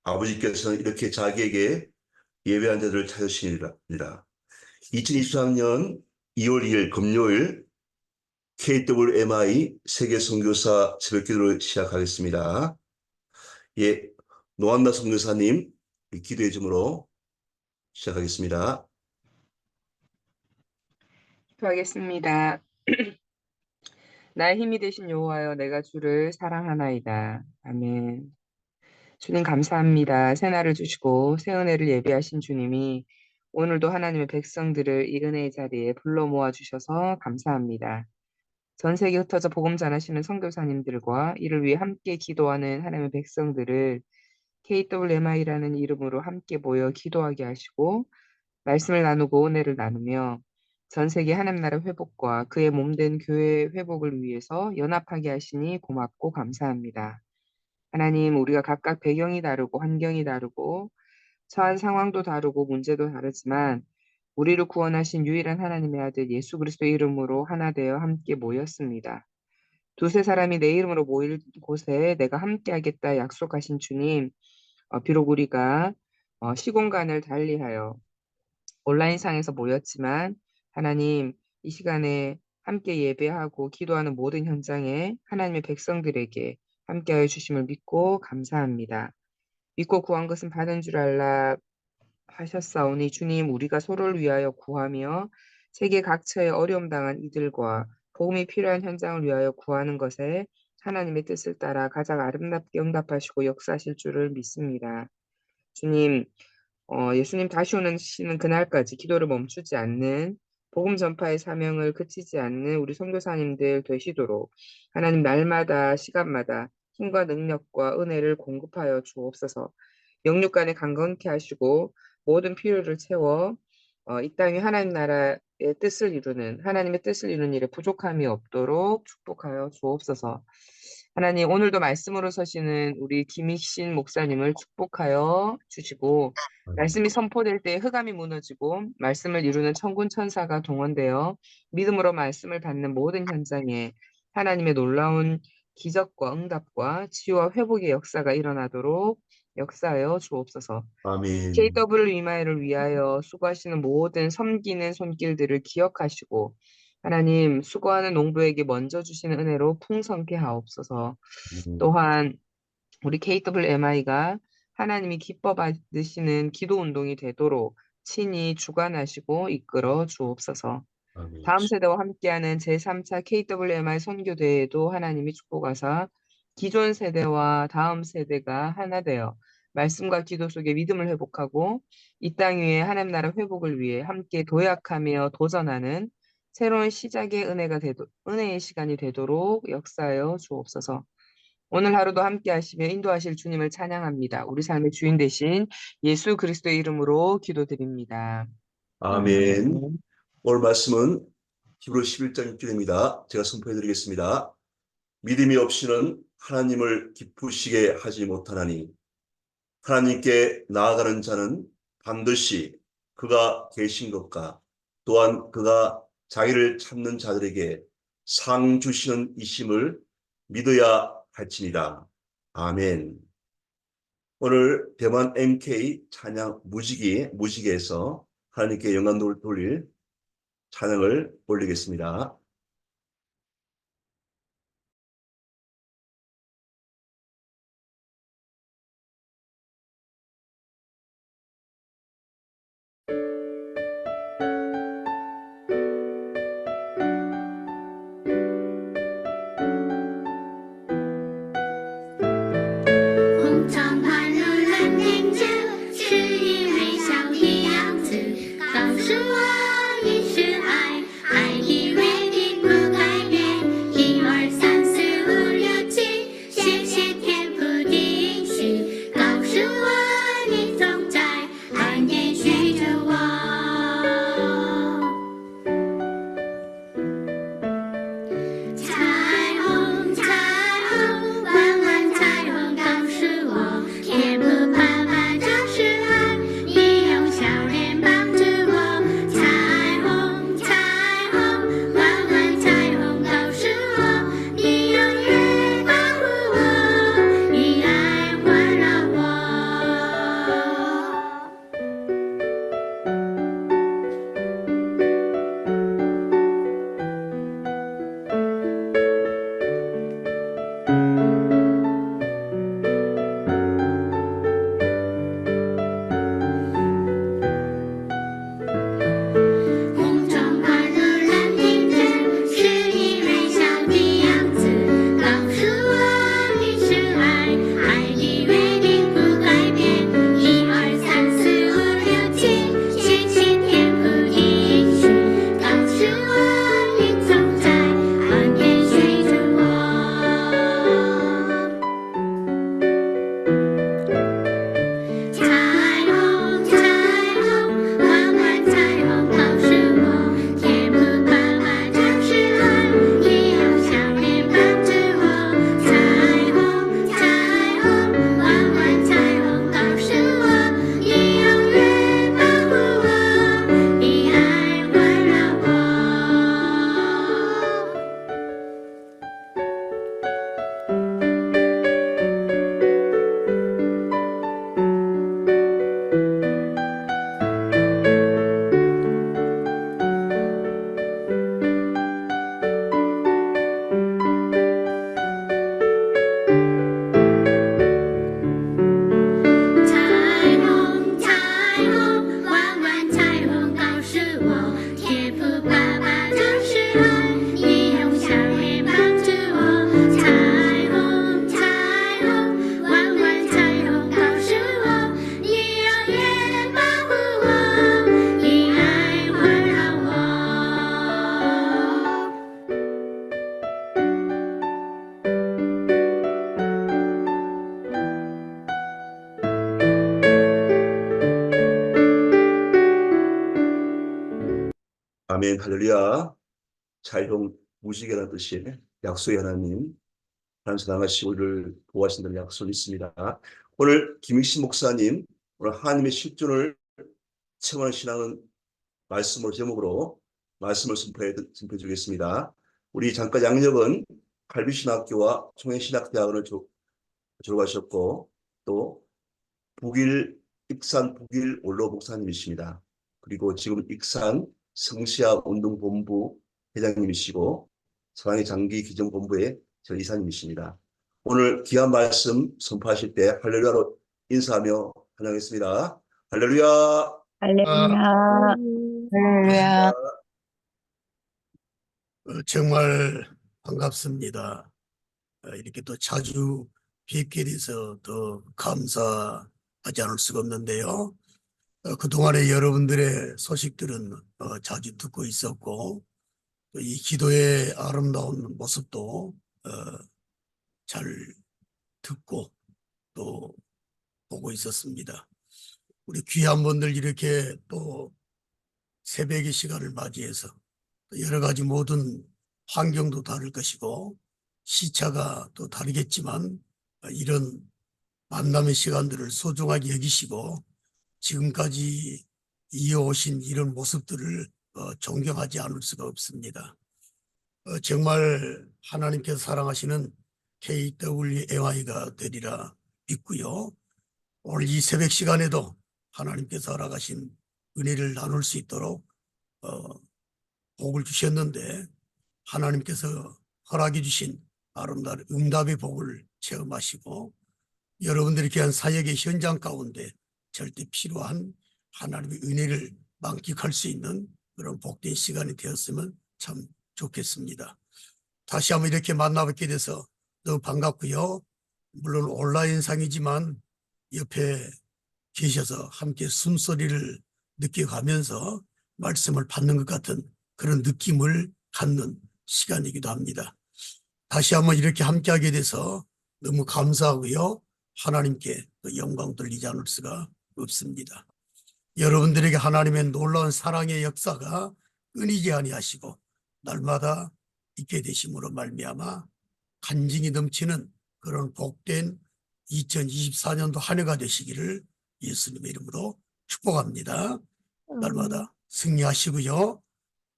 아버지께서는 이렇게 자기에게 예배한 자들을 찾으시니라. 2023년 2월 2일 금요일 KWMI 세계 선교사 새벽기도를 시작하겠습니다. 예, 노한나 선교사님 기도해 주므로 시작하겠습니다. 기도하겠습니다. 나의 힘이 되신 여호와여, 내가 주를 사랑하나이다. 아멘. 주님 감사합니다. 새날을 주시고 새 은혜를 예비하신 주님이 오늘도 하나님의 백성들을 이 은혜의 자리에 불러 모아 주셔서 감사합니다. 전 세계 흩어져 복음 전하시는 선교사님들과 이를 위해 함께 기도하는 하나님의 백성들을 KWMI라는 이름으로 함께 모여 기도하게 하시고 말씀을 나누고 은혜를 나누며 전 세계 하나님 나라 회복과 그의 몸된 교회 회복을 위해서 연합하게 하시니 고맙고 감사합니다. 하나님, 우리가 각각 배경이 다르고 환경이 다르고 처한 상황도 다르고 문제도 다르지만 우리를 구원하신 유일한 하나님의 아들 예수 그리스도의 이름으로 하나 되어 함께 모였습니다. 두세 사람이 내 이름으로 모일 곳에 내가 함께하겠다 약속하신 주님, 비록 우리가 시공간을 달리하여 온라인상에서 모였지만 하나님, 이 시간에 함께 예배하고 기도하는 모든 현장에 하나님의 백성들에게 함께하여 주심을 믿고 감사합니다. 믿고 구한 것은 받은 줄 알라 하셨사오니 주님, 우리가 서로를 위하여 구하며 세계 각처에 어려움 당한 이들과 복음이 필요한 현장을 위하여 구하는 것에 하나님의 뜻을 따라 가장 아름답게 응답하시고 역사하실 줄을 믿습니다. 주님, 예수님 다시 오시는 그날까지 기도를 멈추지 않는 복음 전파의 사명을 그치지 않는 우리 선교사님들 되시도록 하나님 날마다 시간마다 힘과 능력과 은혜를 공급하여 주옵소서. 영육 간에 강건케 하시고 모든 필요를 채워 이 땅에 하나님 나라의 뜻을 이루는 하나님의 뜻을 이루는 일에 부족함이 없도록 축복하여 주옵소서. 하나님, 오늘도 말씀으로 서시는 우리 김익신 목사님을 축복하여 주시고 말씀이 선포될 때 흑암이 무너지고 말씀을 이루는 천군 천사가 동원되어 믿음으로 말씀을 받는 모든 현장에 하나님의 놀라운 기적과 응답과 치유와 회복의 역사가 일어나도록 역사하여 주옵소서. 아멘. KW이마이를 위하여 수고하시는 모든 섬기는 손길들을 기억하시고 하나님 수고하는 농부에게 먼저 주시는 은혜로 풍성케 하옵소서. 또한 우리 KWMI가 하나님이 기뻐 받으시는 기도 운동이 되도록 친히 주관하시고 이끌어 주옵소서. 아멘. 다음 세대와 함께하는 제3차 KWMI 선교대회에도 하나님이 축복하사 기존 세대와 다음 세대가 하나 되어 말씀과 기도 속에 믿음을 회복하고 이 땅 위에 하나님 나라 회복을 위해 함께 도약하며 도전하는 새로운 시작의 은혜의 시간이 되도록 역사하여 주옵소서. 오늘 하루도 함께 하시며 인도하실 주님을 찬양합니다. 우리 삶의 주인 되신 예수 그리스도의 이름으로 기도드립니다. 아멘. 오늘 말씀은 히브리 11장 6절입니다. 제가 선포해 드리겠습니다. 믿음이 없이는 하나님을 기쁘시게 하지 못하나니 하나님께 나아가는 자는 반드시 그가 계신 것과 또한 그가 자기를 찾는 자들에게 상 주시는 이심을 믿어야 할지니라. 아멘. 오늘 대만 MK 찬양 무지개에서 하나님께 영광 돌릴 찬양을 올리겠습니다.是我，你是爱，爱已为你 아멘, 할렐루야. 자유형 무지개라는 뜻의 약속의 하나님, 하나님 사랑하시고 우리를 도와주신다는 약속이 있습니다. 오늘 김익신 목사님, 오늘 하나님의 실존을 체험하는 신앙은 말씀으로 제목으로 말씀을 선포해 주겠습니다. 우리 잠깐 양력은 갈비신학교와 총회신학대학원을 졸업하셨고 또 북일 익산 북일 원로 목사님이십니다. 그리고 지금 익산 성시아 운동본부 회장님이시고 서강의 장기 기정본부의 전 이사님이십니다. 오늘 귀한 말씀 선포하실 때 할렐루야로 인사하며 환영했습니다. 할렐루야. 할렐루야. 할렐루야. 정말 반갑습니다. 이렇게 또 자주 뵙게 돼서 더 감사하지 않을 수가 없는데요. 그동안에 여러분들의 소식들은 자주 듣고 있었고 또 이 기도의 아름다운 모습도 잘 듣고 또 보고 있었습니다. 우리 귀한 분들 이렇게 또 새벽의 시간을 맞이해서 여러 가지 모든 환경도 다를 것이고 시차가 또 다르겠지만 이런 만남의 시간들을 소중하게 여기시고 지금까지 이어오신 이런 모습들을 존경하지 않을 수가 없습니다. 정말 하나님께서 사랑하시는 KWMI가 되리라 믿고요. 오늘 이 새벽 시간에도 하나님께서 허락하신 은혜를 나눌 수 있도록 복을 주셨는데 하나님께서 허락해 주신 아름다운 응답의 복을 체험하시고 여러분들이 귀한 사역의 현장 가운데 절대 필요한 하나님의 은혜를 만끽할 수 있는 그런 복된 시간이 되었으면 참 좋겠습니다. 다시 한번 이렇게 만나뵙게 돼서 너무 반갑고요. 물론 온라인상이지만 옆에 계셔서 함께 숨소리를 느껴가면서 말씀을 받는 것 같은 그런 느낌을 갖는 시간이기도 합니다. 다시 한번 이렇게 함께하게 돼서 너무 감사하고요. 하나님께 영광 돌리지 않을 수가 없습니다. 여러분들에게 하나님의 놀라운 사랑의 역사가 끊이지 아니하시고 날마다 있게 되심으로 말미암아 간증이 넘치는 그런 복된 2024년도 한 해가 되시기를 예수님의 이름으로 축복합니다. 날마다 승리하시고요.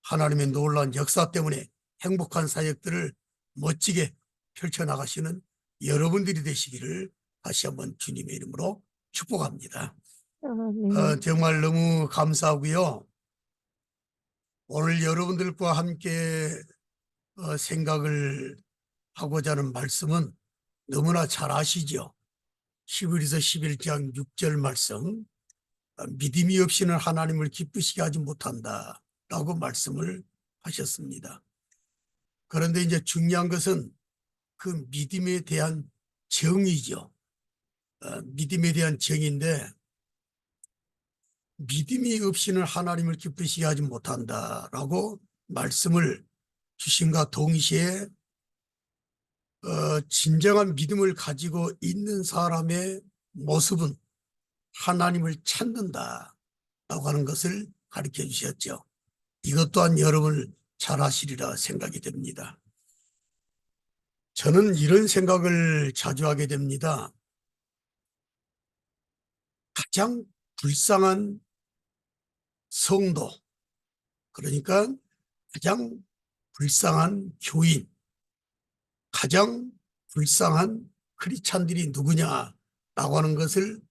하나님의 놀라운 역사 때문에 행복한 사역들을 멋지게 펼쳐나가시는 여러분들이 되시기를 다시 한번 주님의 이름으로 축복합니다. 정말 너무 감사하고요. 오늘 여러분들과 함께 생각을 하고자 하는 말씀은 너무나 잘 아시죠? 히브리서 11장 6절 말씀, 믿음이 없이는 하나님을 기쁘시게 하지 못한다 라고 말씀을 하셨습니다. 그런데 이제 중요한 것은 그 믿음에 대한 정의죠. 믿음에 대한 정의인데 믿음이 없이는 하나님을 기쁘시게 하지 못한다라고 말씀을 주심과 동시에 진정한 믿음을 가지고 있는 사람의 모습은 하나님을 찾는다라고 하는 것을 가르쳐 주셨죠. 이것 또한 여러분을 잘 아시리라 생각이 됩니다. 저는 이런 생각을 자주 하게 됩니다. 가장 불쌍한 성도, 그러니까 가장 불쌍한 교인, 가장 불쌍한 크리스찬들이 누구냐라고 하는 것을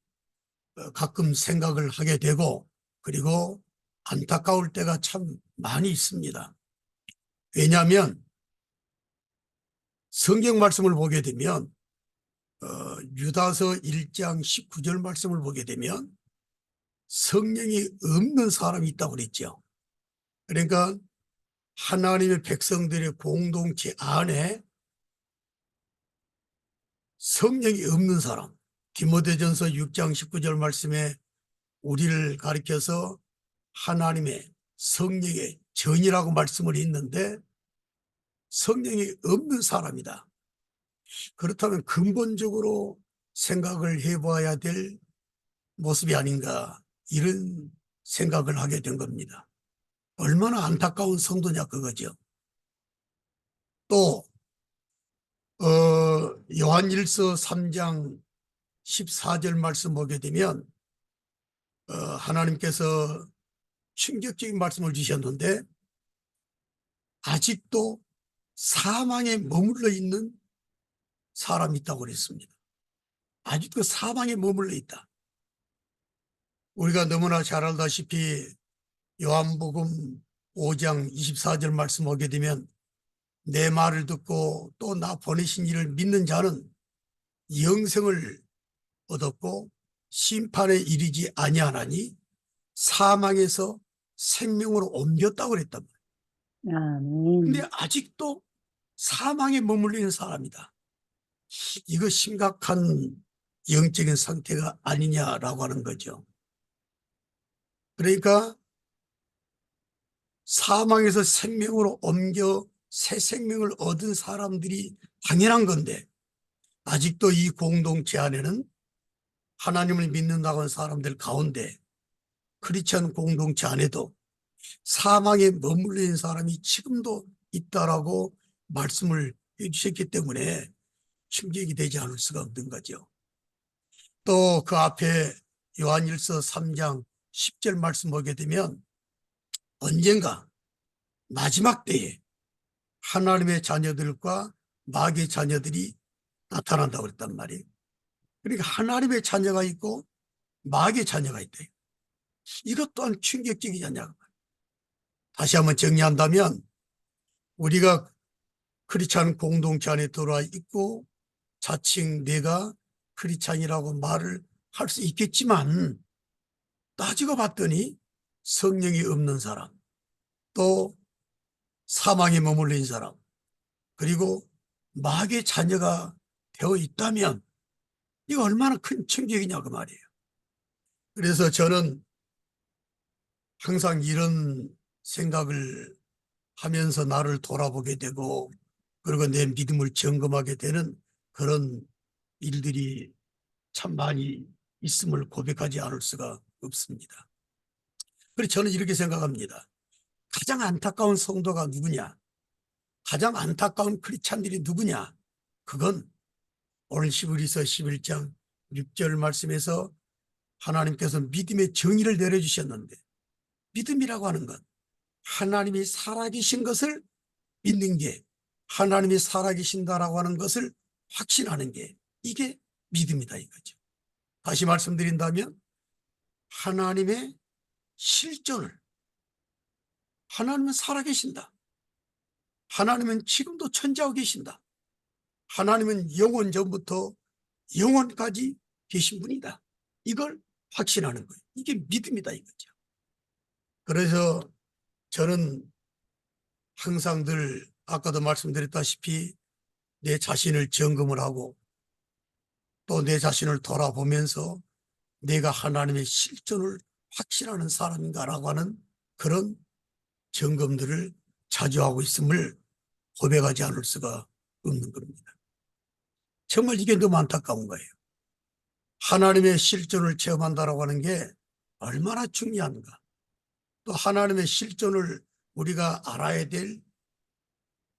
가끔 생각을 하게 되고 그리고 안타까울 때가 참 많이 있습니다. 왜냐하면 성경 말씀을 보게 되면 유다서 1장 19절 말씀을 보게 되면 성령이 없는 사람이 있다고 그랬죠. 그러니까 하나님의 백성들의 공동체 안에 성령이 없는 사람, 디모데전서 6장 19절 말씀에 우리를 가리켜서 하나님의 성령의 전이라고 말씀을 했는데 성령이 없는 사람이다. 그렇다면 근본적으로 생각을 해봐야 될 모습이 아닌가 이런 생각을 하게 된 겁니다. 얼마나 안타까운 성도냐 그거죠. 또 요한일서 3장 14절 말씀 보게 되면 하나님께서 충격적인 말씀을 주셨는데 아직도 사망에 머물러 있는 사람이 있다고 그랬습니다. 아직도 사망에 머물러 있다. 우리가 너무나 잘 알다시피 요한복음 5장 24절 말씀 보게 되면 내 말을 듣고 또 나 보내신 이를 믿는 자는 영생을 얻었고 심판에 이르지 아니하나니 사망에서 생명으로 옮겼다고 그랬단 말이에요. 아멘. 근데 아직도 사망에 머물러 있는 사람이다. 이거 심각한 영적인 상태가 아니냐라고 하는 거죠. 그러니까 사망에서 생명으로 옮겨 새 생명을 얻은 사람들이 당연한 건데 아직도 이 공동체 안에는 하나님을 믿는다고 하는 사람들 가운데 크리스천 공동체 안에도 사망에 머물러 있는 사람이 지금도 있다라고 말씀을 해주셨기 때문에 충격이 되지 않을 수가 없는 거죠. 또 그 앞에 요한일서 3장 10절 말씀 보게 되면 언젠가 마지막 때에 하나님의 자녀들과 마귀의 자녀들이 나타난다고 그랬단 말이에요. 그러니까 하나님의 자녀가 있고 마귀의 자녀가 있다. 이것 또한 충격적이지 않냐. 다시 한번 정리한다면 우리가 크리스찬 공동체 안에 들어와 있고 자칭 내가 크리스찬이라고 말을 할 수 있겠지만 따지고 봤더니 성령이 없는 사람, 또 사망에 머물러 있는 사람, 그리고 마귀의 자녀가 되어 있다면 이거 얼마나 큰 충격이냐 그 말이에요. 그래서 저는 항상 이런 생각을 하면서 나를 돌아보게 되고 그리고 내 믿음을 점검하게 되는 그런 일들이 참 많이 있음을 고백하지 않을 수가 없습니다. 그래서 저는 이렇게 생각합니다. 가장 안타까운 성도가 누구냐? 가장 안타까운 크리스찬들이 누구냐? 그건 오늘 히브리서 11장 6절 말씀에서 하나님께서 믿음의 정의를 내려주셨는데 믿음이라고 하는 것, 하나님이 살아계신 것을 믿는 게, 하나님이 살아계신다라고 하는 것을 확신하는 게 이게 믿음이다 이거죠. 다시 말씀드린다면 하나님의 실존을, 하나님은 살아계신다. 하나님은 지금도 존재하고 계신다. 하나님은 영원 전부터 영원까지 계신 분이다. 이걸 확신하는 거예요. 이게 믿음이다 이거죠. 그래서 저는 항상 늘 아까도 말씀드렸다시피 내 자신을 점검을 하고 또 내 자신을 돌아보면서 내가 하나님의 실존을 확신하는 사람인가라고 하는 그런 점검들을 자주 하고 있음을 고백하지 않을 수가 없는 겁니다. 정말 이게 너무 안타까운 거예요. 하나님의 실존을 체험한다라고 하는 게 얼마나 중요한가. 또 하나님의 실존을 우리가 알아야 될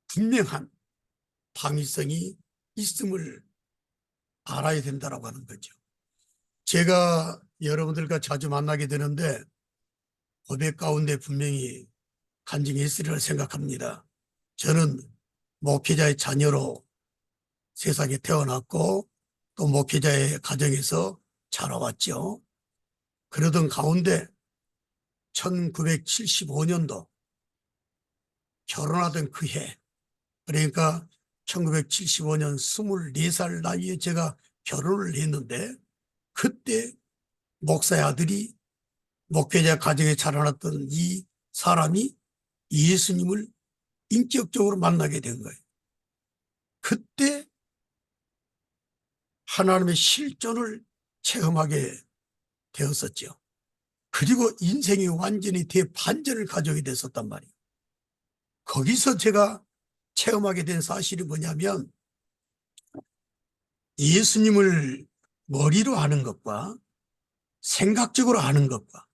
분명한 당위성이 있음을 알아야 된다라고 하는 거죠. 제가 여러분들과 자주 만나게 되는데 고백 가운데 분명히 간증이 있으리라 생각합니다. 저는 목회자의 자녀로 세상에 태어났고 또 목회자의 가정에서 자라왔죠. 그러던 가운데 1975년도 결혼하던 그 해, 그러니까 1975년 24살 나이에 제가 결혼을 했는데 그때 목사의 아들이 목회자 가정에 자라났던 이 사람이 예수님을 인격적으로 만나게 된 거예요. 그때 하나님의 실존을 체험하게 되었었죠. 그리고 인생이 완전히 대반전을 가져오게 됐었단 말이에요. 거기서 제가 체험하게 된 사실이 뭐냐면 예수님을 머리로 아는 것과 생각적으로 아는 것과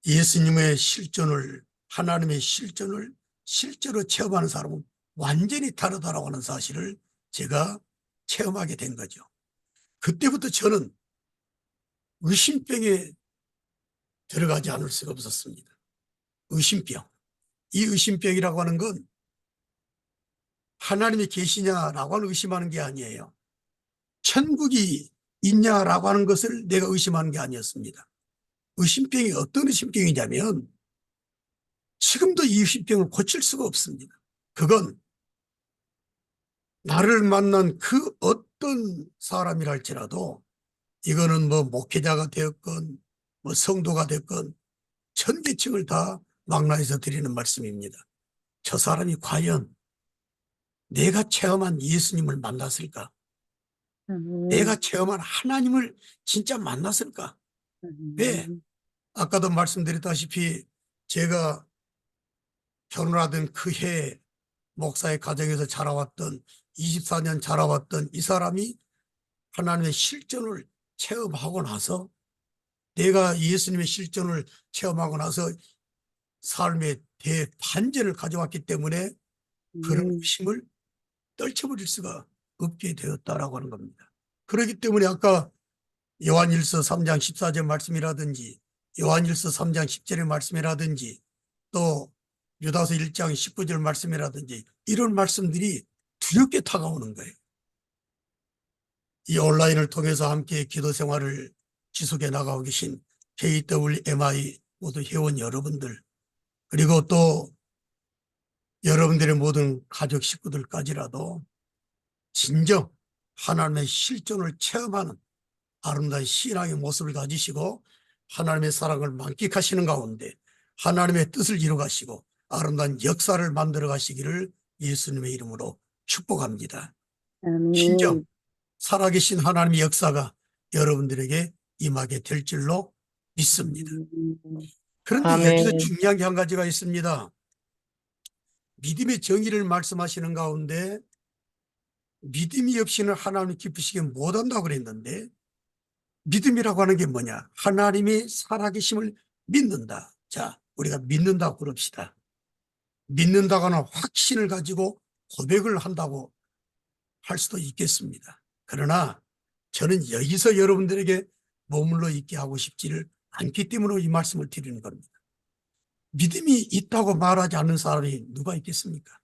예수님의 실존을 하나님의 실존을 실제로 체험하는 사람은 완전히 다르다라고 하는 사실을 제가 체험하게 된 거죠. 그때부터 저는 의심병에 들어가지 않을 수가 없었습니다. 의심병. 이 의심병이라고 하는 건 하나님이 계시냐라고 하는 의심하는 게 아니에요. 천국이 있냐라고 하는 것을 내가 의심하는 게 아니었습니다. 의심병이 어떤 의심병이냐면 지금도 이 의심병을 고칠 수가 없습니다. 그건 나를 만난 그 어떤 사람이랄지라도 이거는 뭐 목회자가 되었건 뭐 성도가 됐건 전 계층을 다 망라해서 드리는 말씀입니다. 저 사람이 과연 내가 체험한 예수님을 만났을까? 내가 체험한 하나님을 진짜 만났을까? 왜? 아까도 말씀드렸다시피 제가 결혼하던 그 해 목사의 가정에서 자라왔던 24년 자라왔던 이 사람이 하나님의 실존을 체험하고 나서 내가 예수님의 실존을 체험하고 나서 삶의 대반전을 가져왔기 때문에 그런 의심을 떨쳐버릴 수가 없게 되었다라고 하는 겁니다. 그렇기 때문에 아까 요한일서 3장 14절 말씀이라든지 요한일서 3장 10절의 말씀이라든지 또 유다서 1장 19절 말씀이라든지 이런 말씀들이 두렵게 다가오는 거예요. 이 온라인을 통해서 함께 기도 생활을 지속해 나가고 계신 KWMI 모두 회원 여러분들 그리고 또 여러분들의 모든 가족 식구들까지라도 진정 하나님의 실존을 체험하는 아름다운 신앙의 모습을 가지시고 하나님의 사랑을 만끽하시는 가운데 하나님의 뜻을 이루가시고 아름다운 역사를 만들어 가시기를 예수님의 이름으로 축복합니다. 진정 살아계신 하나님의 역사가 여러분들에게 임하게 될 줄로 믿습니다. 그런데 아멘. 여기서 중요한 게 한 가지가 있습니다. 믿음의 정의를 말씀하시는 가운데 믿음이 없이는 하나님 기쁘시게 못한다고 그랬는데 믿음이라고 하는 게 뭐냐? 하나님의 살아계심을 믿는다. 자, 우리가 믿는다고 그럽시다. 믿는다고 하는 확신을 가지고 고백을 한다고 할 수도 있겠습니다. 그러나 저는 여기서 여러분들에게 머물러 있게 하고 싶지를 않기 때문에 이 말씀을 드리는 겁니다. 믿음이 있다고 말하지 않는 사람이 누가 있겠습니까?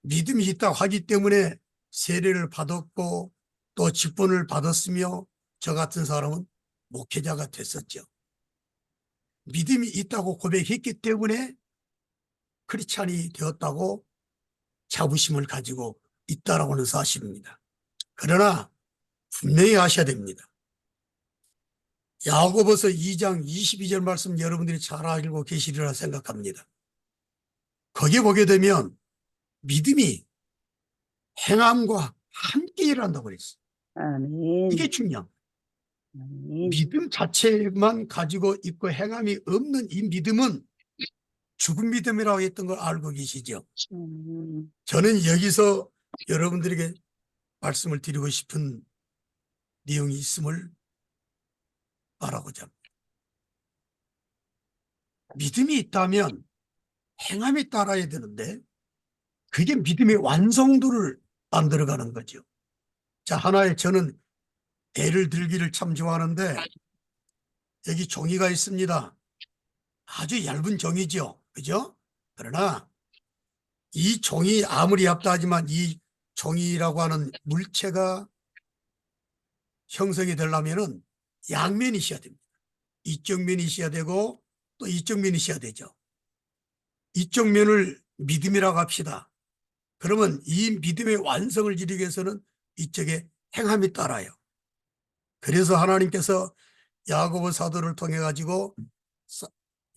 믿음이 있다고 하기 때문에 세례를 받았고 또 직분을 받았으며 저 같은 사람은 목회자가 됐었죠. 믿음이 있다고 고백했기 때문에 크리스찬이 되었다고 자부심을 가지고 있다라고 하는 사실입니다. 그러나 분명히 아셔야 됩니다. 야고보서 2장 22절 말씀 여러분들이 잘 알고 계시리라 생각합니다. 거기에 보게 되면 믿음이 행함과 함께 일한다고 그랬어요. 아멘. 이게 중요한 거예요. 아멘. 믿음 자체만 가지고 있고 행함이 없는 이 믿음은 죽은 믿음이라고 했던 걸 알고 계시죠? 저는 여기서 여러분들에게 말씀을 드리고 싶은 내용이 있음을 말하고자 합니다. 믿음이 있다면 행함이 따라야 되는데 그게 믿음의 완성도를 만들어가는 거죠. 자, 하나의 저는 예를 들기를 참 좋아하는데 여기 종이가 있습니다. 아주 얇은 종이죠. 그죠? 그러나 이 종이 아무리 얇다 하지만 이 종이라고 하는 물체가 형성이 되려면은 양면이 있어야 됩니다. 이쪽 면이 있어야 되고 또 이쪽 면이 있어야 되죠. 이쪽 면을 믿음이라고 합시다. 그러면 이 믿음의 완성을 이루기 위해서는 이쪽에 행함이 따라요. 그래서 하나님께서 야고보 사도를 통해 가지고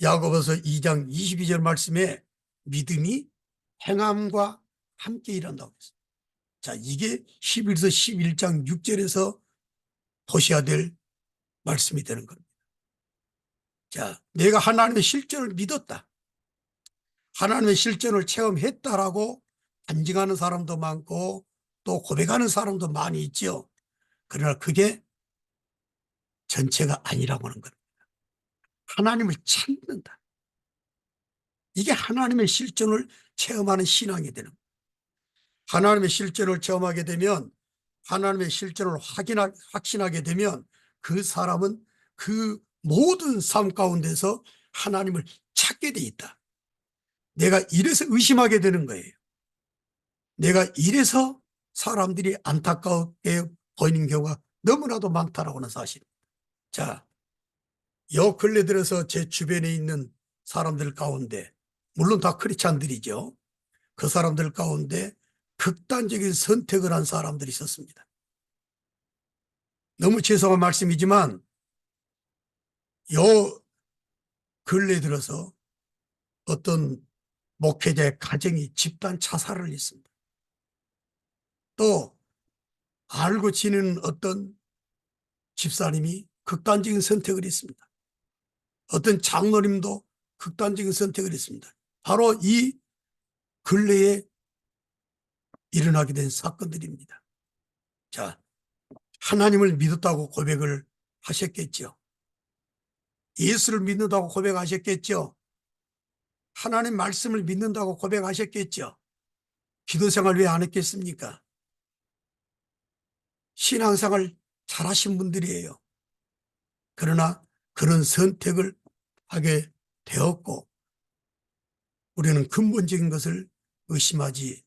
야고보서 2장 22절 말씀에 믿음이 행함과 함께 일한다고 했어요. 자, 이게 히브리서 11장 6절에서 보셔야 될 말씀이 되는 겁니다. 자, 내가 하나님의 실존을 믿었다. 하나님의 실존을 체험했다라고 간증하는 사람도 많고 또 고백하는 사람도 많이 있죠. 그러나 그게 전체가 아니라고 하는 겁니다. 하나님을 찾는다. 이게 하나님의 실존을 체험하는 신앙이 되는 거예요. 하나님의 실존을 체험하게 되면, 하나님의 실존을 확신하게 되면 그 사람은 그 모든 삶 가운데서 하나님을 찾게 돼 있다. 내가 이래서 의심하게 되는 거예요. 내가 이래서 사람들이 안타깝게 보이는 경우가 너무나도 많다라고 하는 사실. 자, 요 근래 들어서 제 주변에 있는 사람들 가운데, 물론 다 크리스찬들이죠. 그 사람들 가운데 극단적인 선택을 한 사람들이 있었습니다. 너무 죄송한 말씀이지만 요 근래 들어서 어떤 목회자의 가정이 집단 자살을 했습니다. 또 알고 지내는 어떤 집사님이 극단적인 선택을 했습니다. 어떤 장로님도 극단적인 선택을 했습니다. 바로 이 근래에 일어나게 된 사건들입니다. 자, 하나님을 믿었다고 고백을 하셨겠죠. 예수를 믿는다고 고백하셨겠죠. 하나님 말씀을 믿는다고 고백하셨겠죠. 기도생활 왜 안 했겠습니까? 신앙생활 잘하신 분들이에요. 그러나 그런 선택을 하게 되었고 우리는 근본적인 것을 의심하지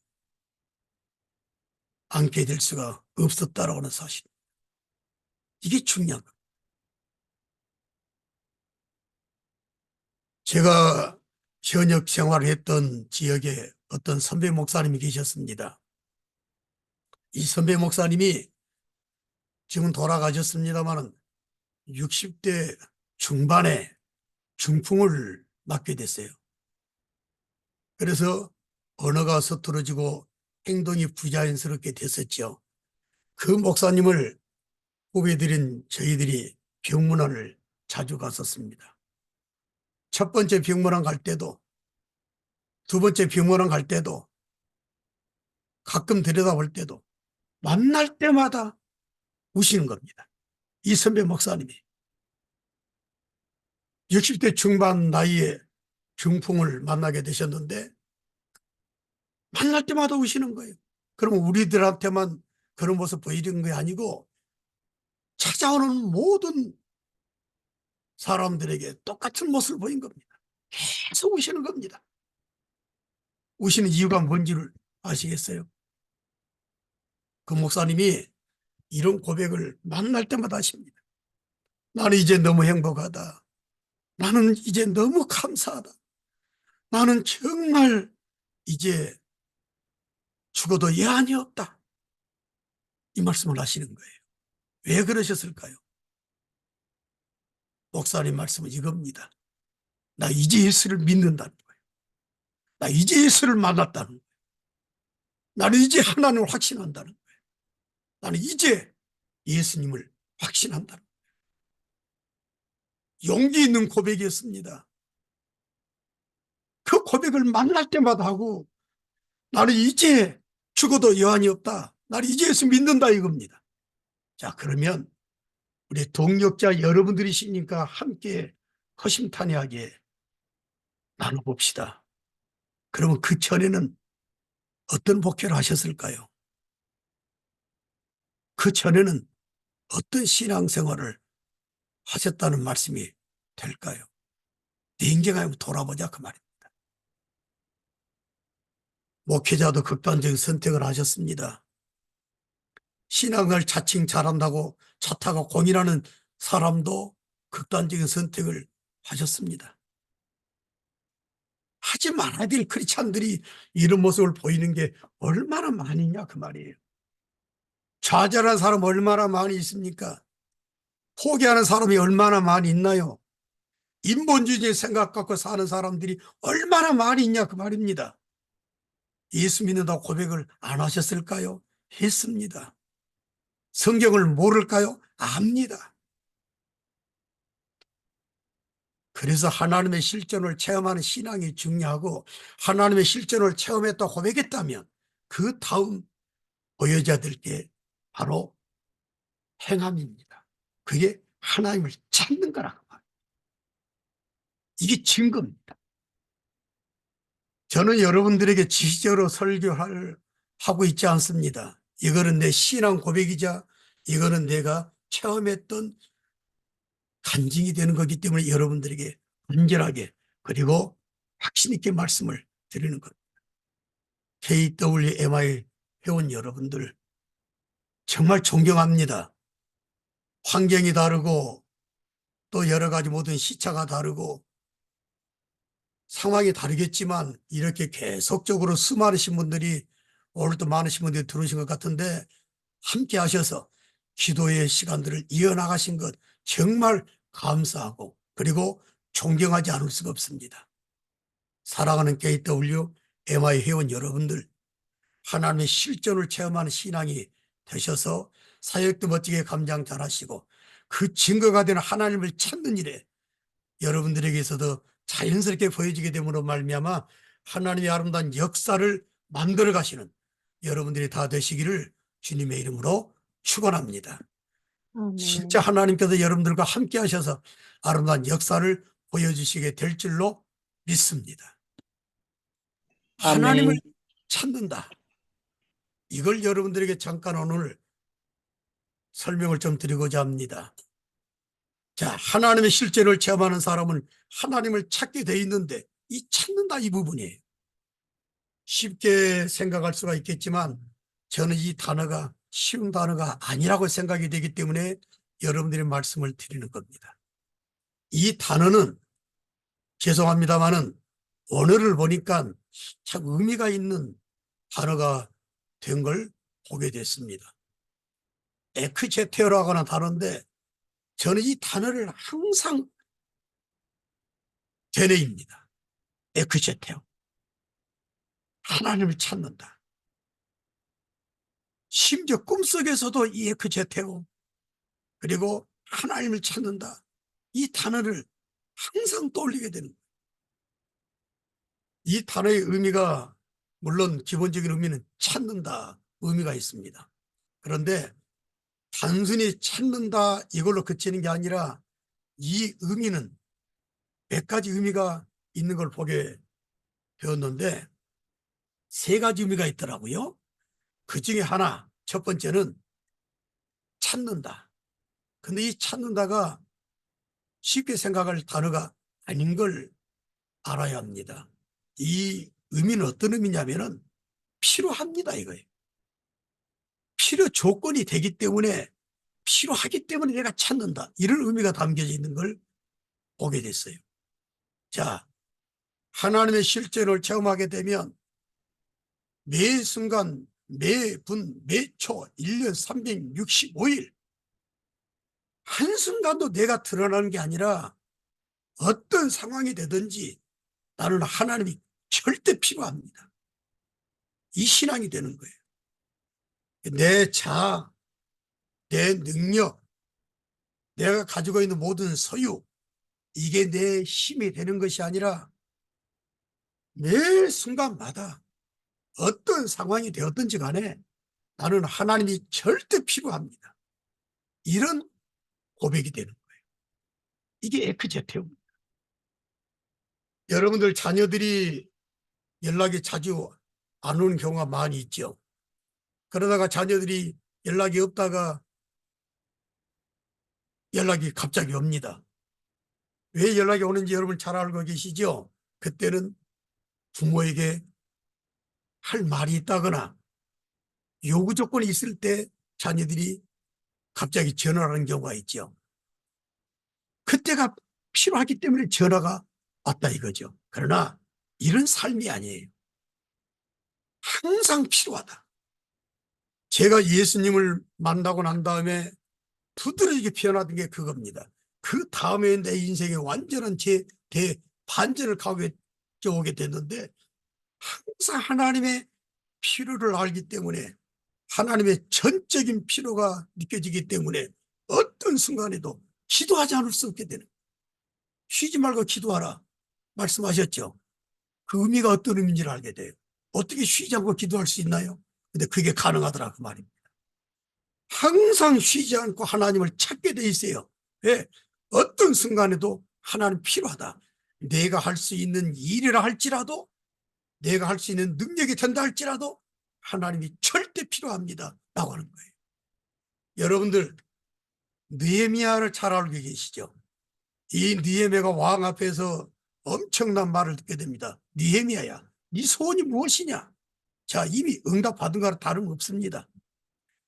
않게 될 수가 없었다라고 하는 사실. 이게 중요한 겁니다. 제가 현역 생활을 했던 지역에 어떤 선배 목사님이 계셨습니다. 이 선배 목사님이 지금 돌아가셨습니다만 60대 중반에 중풍을 맞게 됐어요. 그래서 언어가 서투러지고 행동이 부자연스럽게 됐었죠. 그 목사님을 후배들인 저희들이 병문안을 자주 갔었습니다. 첫 번째 병문안 갈 때도, 두 번째 병문안 갈 때도, 가끔 들여다볼 때도 만날 때마다 우시는 겁니다. 이 선배 목사님이 60대 중반 나이에 중풍을 만나게 되셨는데 만날 때마다 우시는 거예요. 그러면 우리들한테만 그런 모습 보이는 게 아니고 찾아오는 모든 사람들에게 똑같은 모습을 보인 겁니다. 계속 우시는 겁니다. 우시는 이유가 뭔지를 아시겠어요? 그 목사님이 이런 고백을 만날 때마다 하십니다. 나는 이제 너무 행복하다. 나는 이제 너무 감사하다. 나는 정말 이제 죽어도 여한이 없다. 이 말씀을 하시는 거예요. 왜 그러셨을까요? 목사님 말씀은 이겁니다. 나 이제 예수를 믿는다는 거예요. 나 이제 예수를 만났다는 거예요. 나는 이제 하나님을 확신한다는 거예요. 나는 이제 예수님을 확신한다는 거예요. 용기 있는 고백이었습니다. 그 고백을 만날 때마다 하고 나는 이제 죽어도 여한이 없다. 나는 이제 예수 믿는다 이겁니다. 자, 그러면 우리 동역자 여러분들이시니까 함께 허심탄회하게 나눠봅시다. 그러면 그 전에는 어떤 목회를 하셨을까요? 그 전에는 어떤 신앙생활을 하셨다는 말씀이 될까요? 내 인생을 한번 돌아보자 그 말입니다. 목회자도 극단적인 선택을 하셨습니다. 신앙을 자칭 잘한다고 차 타고 공인하는 사람도 극단적인 선택을 하셨습니다. 하지 말아야 될 크리스찬들이 이런 모습을 보이는 게 얼마나 많으냐 그 말이에요. 좌절한 사람 얼마나 많이 있습니까? 포기하는 사람이 얼마나 많이 있나요? 인본주의 생각 갖고 사는 사람들이 얼마나 많이 있냐 그 말입니다. 예수 믿는다고 고백을 안 하셨을까요? 했습니다. 성경을 모를까요? 압니다. 그래서 하나님의 실존을 체험하는 신앙이 중요하고 하나님의 실존을 체험했다고 고백했다면 그 다음 보여줘야 될 게 바로 행함입니다. 그게 하나님을 찾는 거라고 말합니다. 이게 증거입니다. 저는 여러분들에게 지시적으로 설교를 하고 있지 않습니다. 이거는 내 신앙 고백이자 이거는 내가 체험했던 간증이 되는 거기 때문에 여러분들에게 간절하게 그리고 확신 있게 말씀을 드리는 것. KWMI 회원 여러분들 정말 존경합니다. 환경이 다르고 또 여러 가지 모든 시차가 다르고 상황이 다르겠지만 이렇게 계속적으로 수많으신 분들이 오늘도 많으신 분들이 들어오신 것 같은데 함께 하셔서 기도의 시간들을 이어나가신 것 정말 감사하고 그리고 존경하지 않을 수가 없습니다. 사랑하는 KWMI 회원 여러분들, 하나님의 실존을 체험하는 신앙이 되셔서 사역도 멋지게 감당 잘하시고 그 증거가 되는 하나님을 찾는 일에 여러분들에게서도 자연스럽게 보여지게 됨으로 말미암아 하나님의 아름다운 역사를 만들어 가시는 여러분들이 다 되시기를 주님의 이름으로 축원합니다. 진짜 하나님께서 여러분들과 함께 하셔서 아름다운 역사를 보여주시게 될 줄로 믿습니다. 하나님을 아멘. 찾는다. 이걸 여러분들에게 잠깐 오늘 설명을 좀 드리고자 합니다. 자, 하나님의 실제를 체험하는 사람은 하나님을 찾게 돼 있는데 이 찾는다 이 부분이에요. 쉽게 생각할 수가 있겠지만 저는 이 단어가 쉬운 단어가 아니라고 생각이 되기 때문에 여러분들의 말씀을 드리는 겁니다. 이 단어는 죄송합니다마는 언어를 보니까 참 의미가 있는 단어가 된 걸 보게 됐습니다. 에크제테오라고 하는 단어인데 저는 이 단어를 항상 되뇌입니다. 에크제테오. 하나님을 찾는다. 심지어 꿈속에서도 이 에크제테오 그리고 하나님을 찾는다. 이 단어를 항상 떠올리게 되는 거예요. 이 단어의 의미가 물론 기본적인 의미는 찾는다 의미가 있습니다. 그런데 단순히 찾는다 이걸로 그치는 게 아니라 이 의미는 몇 가지 의미가 있는 걸 보게 되었는데 세 가지 의미가 있더라고요. 그 중에 하나, 첫 번째는 찾는다. 근데 이 찾는다가 쉽게 생각할 단어가 아닌 걸 알아야 합니다. 이 의미는 어떤 의미냐면은 필요합니다 이거예요. 필요 조건이 되기 때문에 필요하기 때문에 내가 찾는다. 이런 의미가 담겨져 있는 걸 보게 됐어요. 자, 하나님의 실제를 체험하게 되면 매 순간, 매 분, 매 초, 1년 365일 한순간도 내가 드러나는 게 아니라 어떤 상황이 되든지 나는 하나님이 절대 필요합니다. 이 신앙이 되는 거예요. 내 자아, 내 능력, 내가 가지고 있는 모든 소유, 이게 내 힘이 되는 것이 아니라 매 순간마다 어떤 상황이 되었든지 간에 나는 하나님이 절대 필요합니다. 이런 고백이 되는 거예요. 이게 에크제테오입니다. 여러분들 자녀들이 연락이 자주 안 오는 경우가 많이 있죠. 그러다가 자녀들이 연락이 없다가 연락이 갑자기 옵니다. 왜 연락이 오는지 여러분 잘 알고 계시죠? 그때는 부모에게 할 말이 있다거나 요구 조건이 있을 때 자녀들이 갑자기 전화를 하는 경우가 있죠. 그때가 필요하기 때문에 전화가 왔다 이거죠. 그러나 이런 삶이 아니에요. 항상 필요하다. 제가 예수님을 만나고 난 다음에 두드러지게 표현하던 게 그겁니다. 그 다음에 내 인생에 완전한 반전을 가져오게 됐는데 항상 하나님의 필요를 알기 때문에 하나님의 전적인 필요가 느껴지기 때문에 어떤 순간에도 기도하지 않을 수 없게 되는 거예요. 쉬지 말고 기도하라 말씀하셨죠. 그 의미가 어떤 의미인지를 알게 돼요. 어떻게 쉬지 않고 기도할 수 있나요? 근데 그게 가능하더라 그 말입니다. 항상 쉬지 않고 하나님을 찾게 돼 있어요. 왜? 어떤 순간에도 하나님 필요하다. 내가 할 수 있는 일이라 할지라도 내가 할 수 있는 능력이 된다 할지라도 하나님이 절대 필요합니다 라고 하는 거예요. 여러분들 느헤미야를 잘 알고 계시죠? 이 느헤미야가 왕 앞에서 엄청난 말을 듣게 됩니다. 느헤미야야, 네 소원이 무엇이냐? 자, 이미 응답받은 거랑 다름없습니다.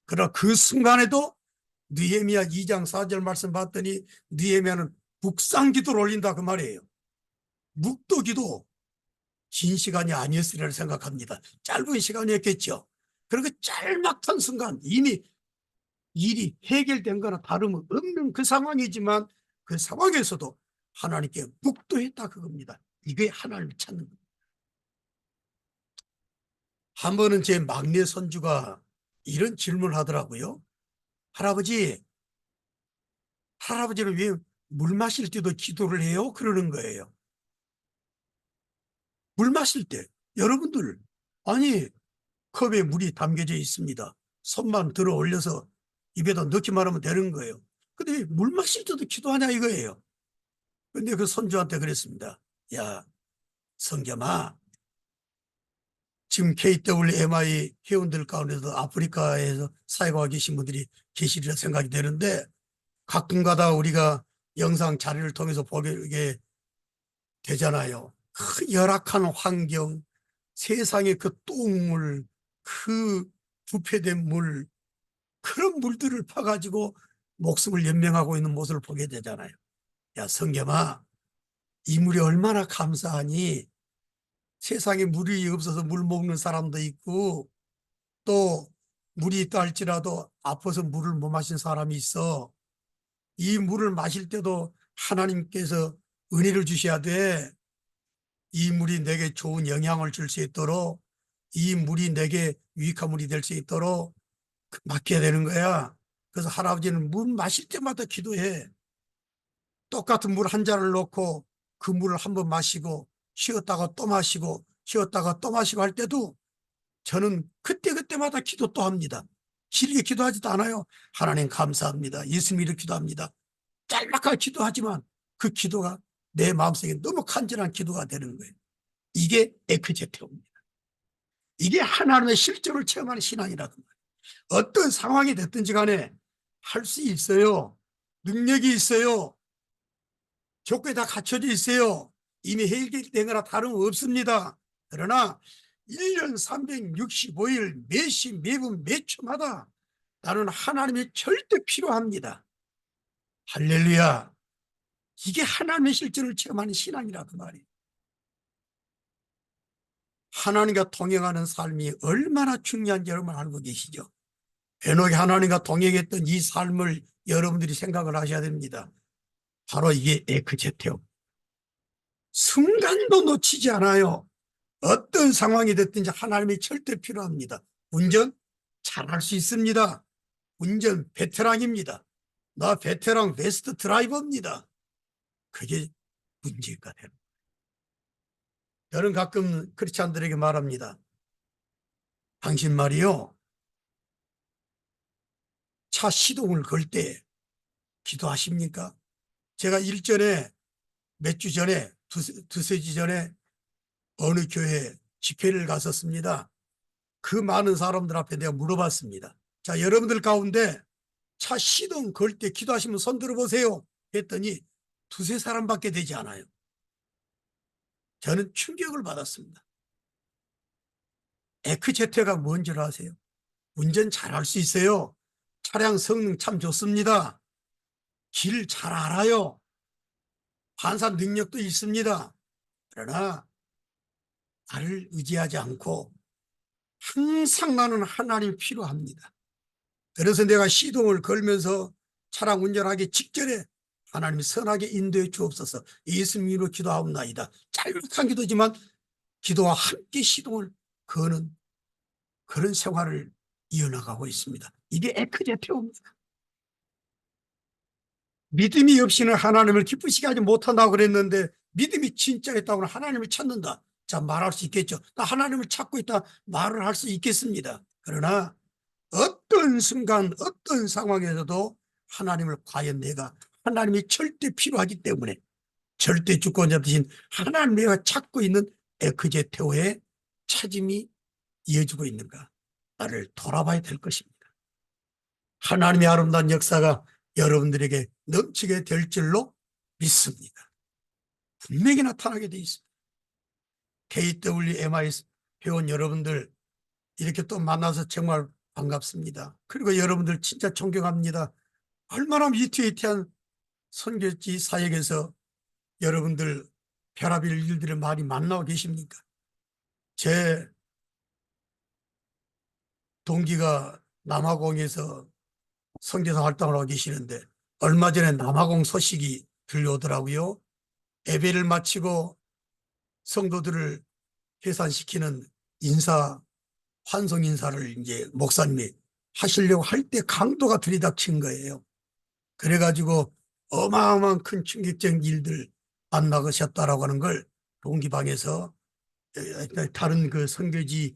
그러나 그 순간에도 느헤미야 2장 4절 말씀 봤더니 느헤미야는 묵상기도를 올린다 그 말이에요. 묵도기도 긴 시간이 아니었으리라 생각합니다. 짧은 시간이었겠죠. 그리고 짤막한 순간 이미 일이 해결된 거나 다름없는 그 상황이지만 그 상황에서도 하나님께 묵도했다 그겁니다. 이게 하나님을 찾는 겁니다. 한 번은 제 막내 손주가 이런 질문을 하더라고요. 할아버지는 왜 물 마실 때도 기도를 해요? 그러는 거예요. 물 마실 때 여러분들 아니 컵에 물이 담겨져 있습니다. 손만 들어 올려서 입에다 넣기만 하면 되는 거예요. 근데 왜 물 마실 때도 기도하냐 이거예요. 근데 그 손주한테 그랬습니다. 야 성겸아, 지금 KWMI 회원들 가운데서 아프리카에서 사역하고 계신 분들이 계시리라 생각이 되는데 가끔가다 우리가 영상 자료를 통해서 보게 되잖아요. 그 열악한 환경, 세상의 그 똥물, 그 부패된 물, 그런 물들을 파가지고 목숨을 연명하고 있는 모습을 보게 되잖아요. 야 성겸아, 이 물이 얼마나 감사하니. 세상에 물이 없어서 물 먹는 사람도 있고 또 물이 있다 할지라도 아파서 물을 못 마신 사람이 있어. 이 물을 마실 때도 하나님께서 은혜를 주셔야 돼. 이 물이 내게 좋은 영향을 줄 수 있도록, 이 물이 내게 유익한 물이 될 수 있도록 맡겨야 되는 거야. 그래서 할아버지는 물 마실 때마다 기도해. 똑같은 물 한 잔을 넣고 그 물을 한 번 마시고 쉬었다가 또 마시고 쉬었다가 또 마시고 할 때도 저는 그때그때마다 기도 또 합니다. 길게 기도하지도 않아요. 하나님 감사합니다. 예수님 이렇게 기도합니다. 짤막하게 기도하지만 그 기도가 내 마음속에 너무 간절한 기도가 되는 거예요. 이게 에크제테오입니다. 이게 하나님의 실존을 체험하는 신앙이라는 거예요. 어떤 상황이 됐든지 간에 할 수 있어요. 능력이 있어요. 조건이 다 갖춰져 있어요. 이미 해결된 거나 다름없습니다. 그러나 1년 365일 매시 매분 매초마다 나는 하나님이 절대 필요합니다. 할렐루야. 이게 하나님의 실존을 체험하는 신앙이라 그 말이에요. 하나님과 동행하는 삶이 얼마나 중요한지 여러분 알고 계시죠? 에녹이 하나님과 동행했던 이 삶을 여러분들이 생각을 하셔야 됩니다. 바로 이게 에크제테오. 순간도 놓치지 않아요. 어떤 상황이 됐든지 하나님이 절대 필요합니다. 운전 잘할 수 있습니다. 운전 베테랑입니다. 나 베테랑 베스트 드라이버입니다. 그게 문제가 되는 거예요. 저는 가끔 크리스찬들에게 말합니다. 당신 말이요, 차 시동을 걸 때 기도하십니까? 제가 일전에 몇 주 전에 두세 주 전에 어느 교회 집회를 갔었습니다. 그 많은 사람들 앞에 내가 물어봤습니다. 자, 여러분들 가운데 차 시동 걸 때 기도하시면 손 들어보세요 했더니 두세 사람밖에 되지 않아요. 저는 충격을 받았습니다. 에크제테가 뭔지 아세요? 운전 잘할 수 있어요. 차량 성능 참 좋습니다. 길 잘 알아요. 반사 능력도 있습니다. 그러나 나를 의지하지 않고 항상 나는 하나님이 필요합니다. 그래서 내가 시동을 걸면서 차량 운전하기 직전에 하나님이 선하게 인도해 주옵소서. 예수님으로 기도하옵나이다. 짧은 기도지만 기도와 함께 시동을 거는 그런 생활을 이어나가고 있습니다. 이게 에크제테오입니다. 믿음이 없이는 하나님을 기쁘시게 하지 못한다고 그랬는데 믿음이 진짜 있다고는 하나님을 찾는다. 자, 말할 수 있겠죠. 나 하나님을 찾고 있다 말을 할 수 있겠습니다. 그러나 어떤 순간 어떤 상황에서도 하나님을 과연 내가 하나님이 절대 필요하기 때문에 절대 주권자 되신 하나님 내가 찾고 있는 에크제테오의 찾음이 이어지고 있는가? 나를 돌아봐야 될 것입니다. 하나님의 아름다운 역사가 여러분들에게 넘치게 될 줄로 믿습니다. 분명히 나타나게 돼 있습니다. KWMIS 회원 여러분들 이렇게 또 만나서 정말 반갑습니다. 그리고 여러분들 진짜 존경합니다. 얼마나 위태위태한 선교지 사역에서 여러분들 별의별 일들을 많이 만나고 계십니까? 제 동기가 남아공에서 선교사 활동을 하고 계시는데 얼마 전에 남아공 소식이 들려오더라고요. 예배를 마치고 성도들을 해산시키는 환송 인사를 이제 목사님이 하시려고 할 때 강도가 들이닥친 거예요. 그래가지고 어마어마한 큰 충격적인 일들 만나셨다라고 하는 걸 동기방에서 다른 그 선교지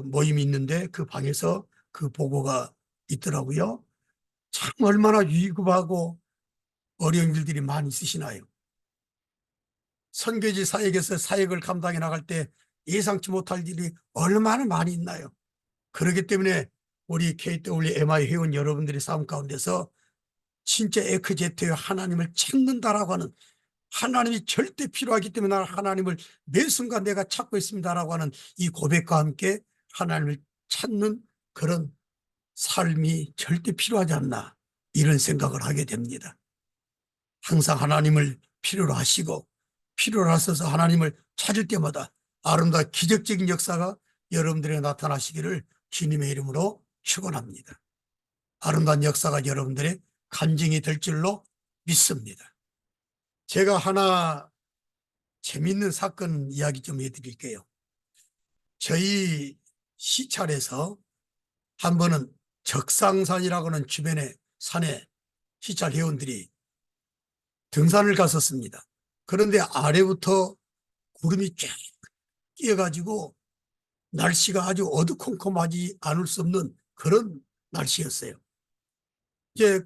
모임이 있는데 그 방에서 그 보고가 있더라고요. 참 얼마나 위급하고 어려운 일들이 많이 있으시나요? 선교지 사역에서 사역을 감당해 나갈 때 예상치 못할 일이 얼마나 많이 있나요? 그렇기 때문에 우리 KWMI 회원 여러분들의 삶 가운데서 진짜 에크제트의 하나님을 찾는다라고 하는, 하나님이 절대 필요하기 때문에 나는 하나님을 매 순간 내가 찾고 있습니다라고 하는 이 고백과 함께 하나님을 찾는 그런 삶이 절대 필요하지 않나, 이런 생각을 하게 됩니다. 항상 하나님을 필요로 하시고 필요로 하셔서 하나님을 찾을 때마다 아름다운 기적적인 역사가 여러분들에게 나타나시기를 주님의 이름으로 축원합니다. 아름다운 역사가 여러분들의 간증이 될 줄로 믿습니다. 제가 하나 재미있는 사건 이야기 좀 해드릴게요. 저희 시찰에서 한 번은 적상산이라고 하는 주변의 산에 시찰 회원들이 등산을 갔었습니다. 그런데 아래부터 구름이 쫙 끼어가지고 날씨가 아주 어두컴컴하지 않을 수 없는 그런 날씨였어요. 이제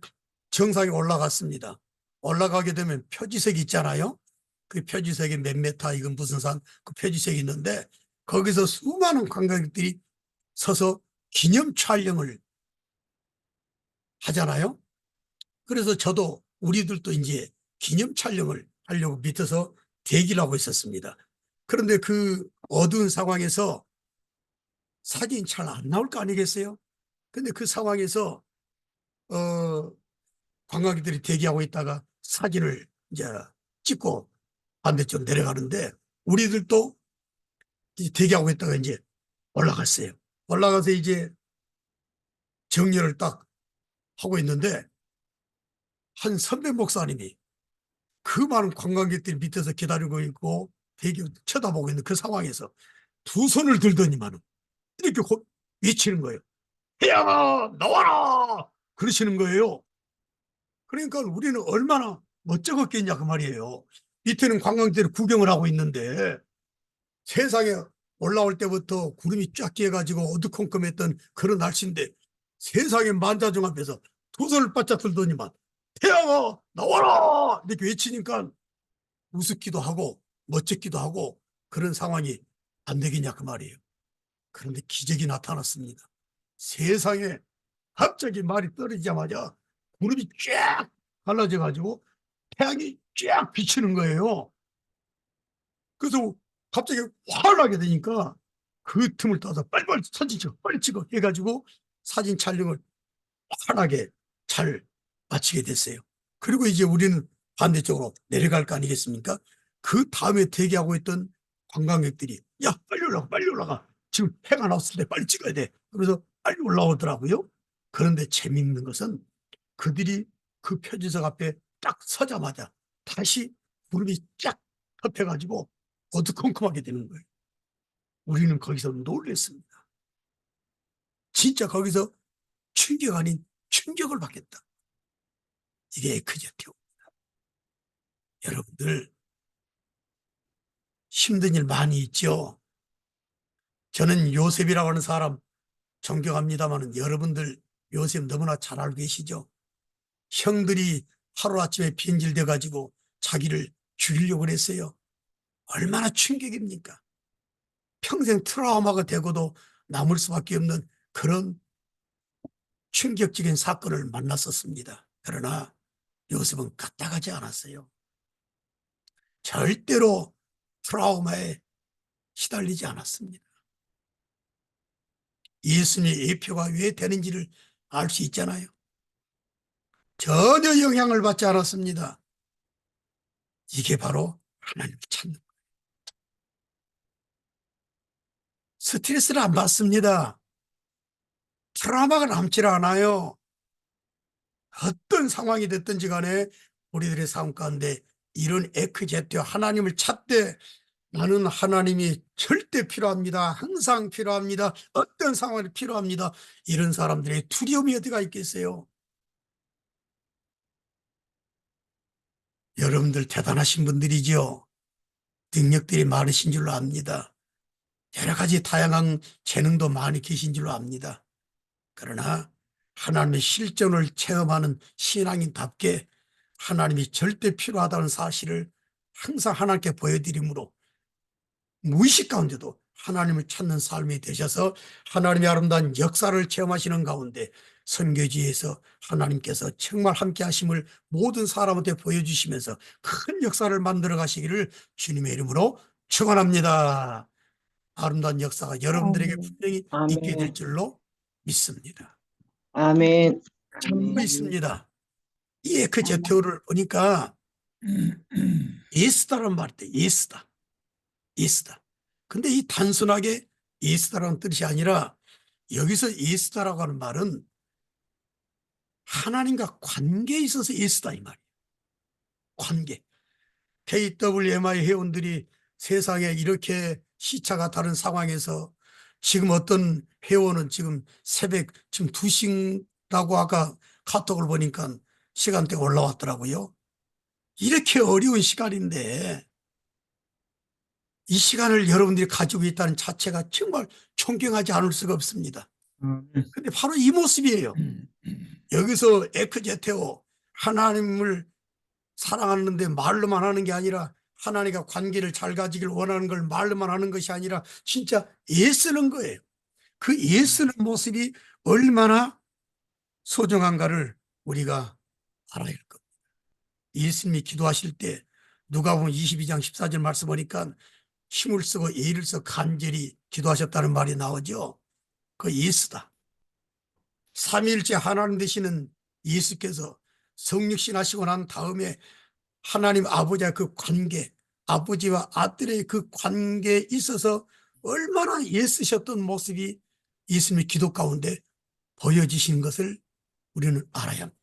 정상에 올라갔습니다. 올라가게 되면 표지색이 있잖아요. 그 표지색이 몇 메타, 이건 무슨 산, 그 표지색이 있는데 거기서 수많은 관광객들이 서서 기념 촬영을 하잖아요. 그래서 저도 우리들도 이제 기념 촬영을 하려고 밑에서 대기를 하고 있었습니다. 그런데 그 어두운 상황에서 사진이 잘 안 나올 거 아니겠어요? 근데 그 상황에서 관광객들이 대기하고 있다가 사진을 이제 찍고 반대쪽 내려가는데 우리들도 이제 대기하고 있다가 이제 올라갔어요. 올라가서 이제 정리를 딱 하고 있는데 한 선배 목사님이 그 많은 관광객들이 밑에서 기다리고 있고 대기 쳐다보고 있는 그 상황에서 두 손을 들더니만 이렇게 외치는 거예요. 태양아 나와라! 그러시는 거예요. 그러니까 우리는 얼마나 멋쩍었겠냐 그 말이에요. 밑에는 관광객들이 구경을 하고 있는데 세상에 올라올 때부터 구름이 쫙 끼어가지고 어두컴컴했던 그런 날씨인데 세상의 만자중 앞에서 두 손을 바짝 들더니만 태양아 나와라! 이렇게 외치니까 우습기도 하고 멋쩍기도 하고 그런 상황이 안 되겠냐 그 말이에요. 그런데 기적이 나타났습니다. 세상에 갑자기 말이 떨어지자마자 구름이 쫙 갈라져 가지고 태양이 쫙 비치는 거예요. 그래서 갑자기 화나게 되니까 그 틈을 따서 빨리빨리 사진 찍어 빨리 찍어 해가지고 사진 촬영을 환하게 잘 마치게 됐어요. 그리고 이제 우리는 반대쪽으로 내려갈 거 아니겠습니까? 그 다음에 대기하고 있던 관광객들이 야 빨리 올라가 빨리 올라가 지금 해가 나왔을 때 빨리 찍어야 돼. 그래서 빨리 올라오더라고요. 그런데 재미있는 것은 그들이 그 표지석 앞에 딱 서자마자 다시 구름이 쫙 덮여가지고 어두컴컴하게 되는 거예요. 우리는 거기서 놀랬습니다. 진짜 거기서 충격 아닌 충격을 받겠다. 이게 에크제트입니다. 여러분들 힘든 일 많이 있죠. 저는 요셉이라고 하는 사람 존경합니다만 여러분들 요셉 너무나 잘 알고 계시죠. 형들이 하루아침에 변질돼 가지고 자기를 죽이려고 했어요. 얼마나 충격입니까? 평생 트라우마가 되고도 남을 수밖에 없는 그런 충격적인 사건을 만났었습니다. 그러나 요셉은 가다가지 않았어요. 절대로 트라우마에 시달리지 않았습니다. 예수님의 예표가 왜 되는지를 알 수 있잖아요. 전혀 영향을 받지 않았습니다. 이게 바로 하나님을 찾는 거예요. 스트레스를 안 받습니다. 트라우마가 남질 않아요. 어떤 상황이 됐든지 간에 우리들의 삶 가운데 이런 에크제트와 하나님을 찾되 나는 하나님이 절대 필요합니다. 항상 필요합니다. 어떤 상황이 필요합니다. 이런 사람들의 두려움이 어디가 있겠어요? 여러분들 대단하신 분들이죠. 능력들이 많으신 줄로 압니다. 여러 가지 다양한 재능도 많이 계신 줄로 압니다. 그러나 하나님의 실존을 체험하는 신앙인답게 하나님이 절대 필요하다는 사실을 항상 하나님께 보여드림으로 무의식 가운데도 하나님을 찾는 삶이 되셔서 하나님의 아름다운 역사를 체험하시는 가운데 선교지에서 하나님께서 정말 함께 하심을 모든 사람한테 보여주시면서 큰 역사를 만들어 가시기를 주님의 이름으로 축원합니다. 아름다운 역사가 여러분들에게 분명히 있게 될 아멘. 줄로 믿습니다. 아멘. 참고 있습니다. 이 에크제테오를 보니까 예스다라는 말이 돼. 예스다. 예스다. 근데 이 단순하게 예스다라는 뜻이 아니라 여기서 예스다라고 하는 말은 하나님과 관계에 있어서 예스다 이 말이에요. 관계. KWMI 회원들이 세상에 이렇게 시차가 다른 상황에서 지금 어떤 회원은 지금 새벽 지금 2시라고 아까 카톡을 보니까 시간대가 올라왔더라고요. 이렇게 어려운 시간인데 이 시간을 여러분들이 가지고 있다는 자체가 정말 존경하지 않을 수가 없습니다. 근데 바로 이 모습이에요. 여기서 에크제테오 하나님을 사랑하는데 말로만 하는 게 아니라 하나님과 관계를 잘 가지길 원하는 걸 말로만 하는 것이 아니라 진짜 애쓰는 거예요. 그 애쓰는 모습이 얼마나 소중한가를 우리가 알아야 할 겁니다. 예수님이 기도하실 때 누가복음 22장 14절 말씀 보니까 힘을 쓰고 애를 써 간절히 기도하셨다는 말이 나오죠. 그 예수다. 삼위일체 하나님 되시는 예수께서 성육신 하시고 난 다음에 하나님 아버지와 그 관계, 아버지와 아들의 그 관계에 있어서 얼마나 애쓰셨던 모습이 예수님의 기도 가운데 보여지시는 것을 우리는 알아야 합니다.